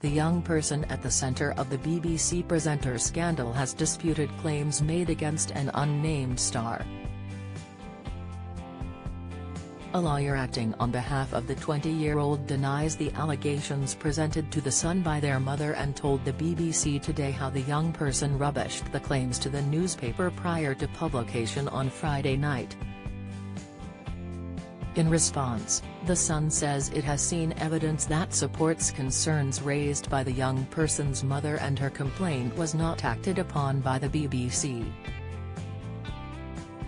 the young person at the center of the BBC presenter scandal has disputed claims made against an unnamed star. A lawyer acting on behalf of the 20-year-old denies the allegations presented to The Sun by their mother and told the BBC Today how the young person rubbished the claims to the newspaper prior to publication on Friday night. In response, The Sun says it has seen evidence that supports concerns raised by the young person's mother and her complaint was not acted upon by the BBC.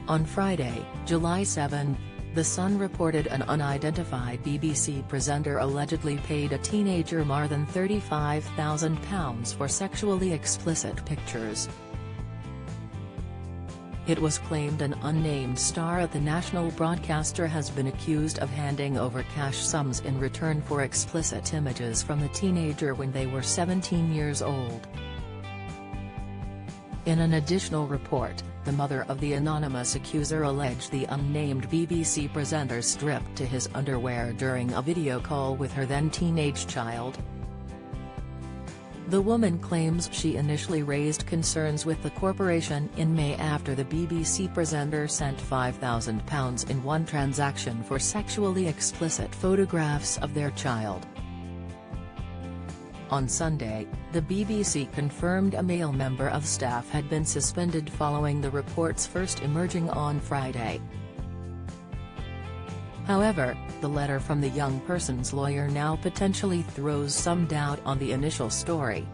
On Friday, July 7, The Sun reported an unidentified BBC presenter allegedly paid a teenager more than £35,000 for sexually explicit pictures. It was claimed an unnamed star at the national broadcaster has been accused of handing over cash sums in return for explicit images from the teenager when they were 17 years old. In an additional report, the mother of the anonymous accuser alleged the unnamed BBC presenter stripped to his underwear during a video call with her then teenage child. The woman claims she initially raised concerns with the corporation in May after the BBC presenter sent £5,000 in one transaction for sexually explicit photographs of their child. On Sunday, the BBC confirmed a male member of staff had been suspended following the reports first emerging on Friday. However, the letter from the young person's lawyer now potentially throws some doubt on the initial story.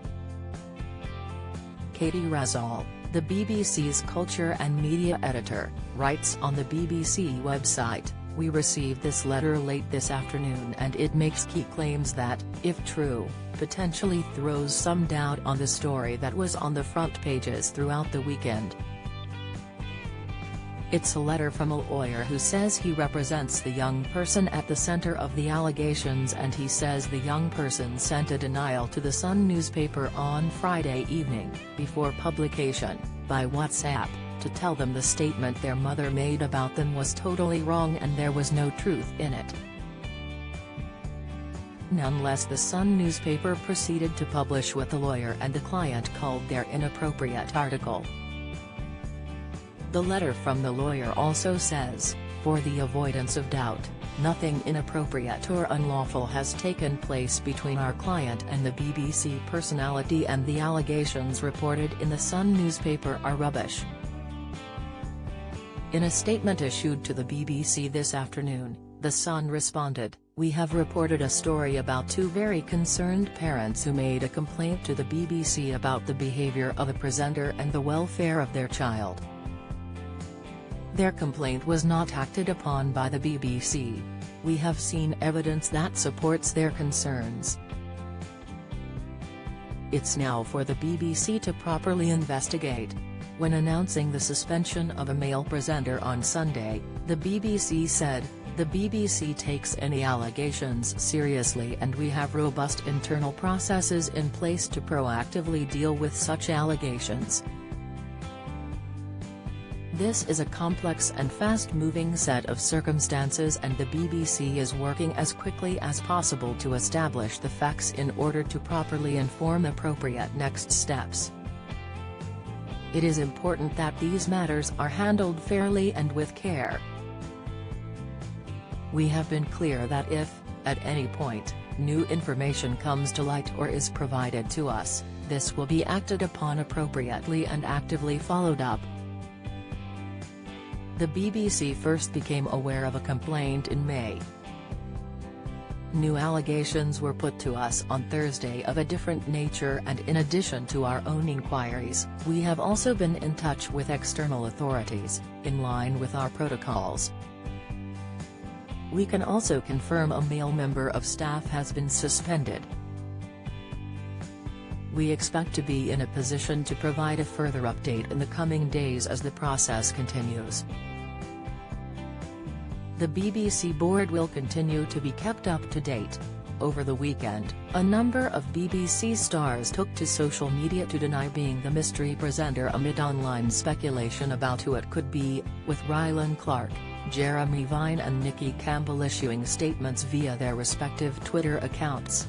Katie Razal, the BBC's culture and media editor, writes on the BBC website, "We received this letter late this afternoon and it makes key claims that, if true, potentially throws some doubt on the story that was on the front pages throughout the weekend." It's a letter from a lawyer who says he represents the young person at the center of the allegations, and he says the young person sent a denial to the Sun newspaper on Friday evening, before publication, by WhatsApp, to tell them the statement their mother made about them was totally wrong and there was no truth in it. Nonetheless, the Sun newspaper proceeded to publish what the lawyer and the client called their inappropriate article. The letter from the lawyer also says, "For the avoidance of doubt, nothing inappropriate or unlawful has taken place between our client and the BBC personality, and the allegations reported in the Sun newspaper are rubbish." In a statement issued to the BBC this afternoon, The Sun responded, "We have reported a story about two very concerned parents who made a complaint to the BBC about the behaviour of a presenter and the welfare of their child. Their complaint was not acted upon by the BBC. We have seen evidence that supports their concerns. It's now for the BBC to properly investigate." When announcing the suspension of a male presenter on Sunday, the BBC said, "The BBC takes any allegations seriously and we have robust internal processes in place to proactively deal with such allegations. This is a complex and fast-moving set of circumstances and the BBC is working as quickly as possible to establish the facts in order to properly inform appropriate next steps. It is important that these matters are handled fairly and with care. We have been clear that if, at any point, new information comes to light or is provided to us, this will be acted upon appropriately and actively followed up." The BBC first became aware of a complaint in May. New allegations were put to us on Thursday of a different nature, and in addition to our own inquiries, we have also been in touch with external authorities, in line with our protocols. We can also confirm a male member of staff has been suspended. We expect to be in a position to provide a further update in the coming days as the process continues. The BBC board will continue to be kept up to date. Over the weekend, a number of BBC stars took to social media to deny being the mystery presenter amid online speculation about who it could be, with Rylan Clark, Jeremy Vine and Nicky Campbell issuing statements via their respective Twitter accounts.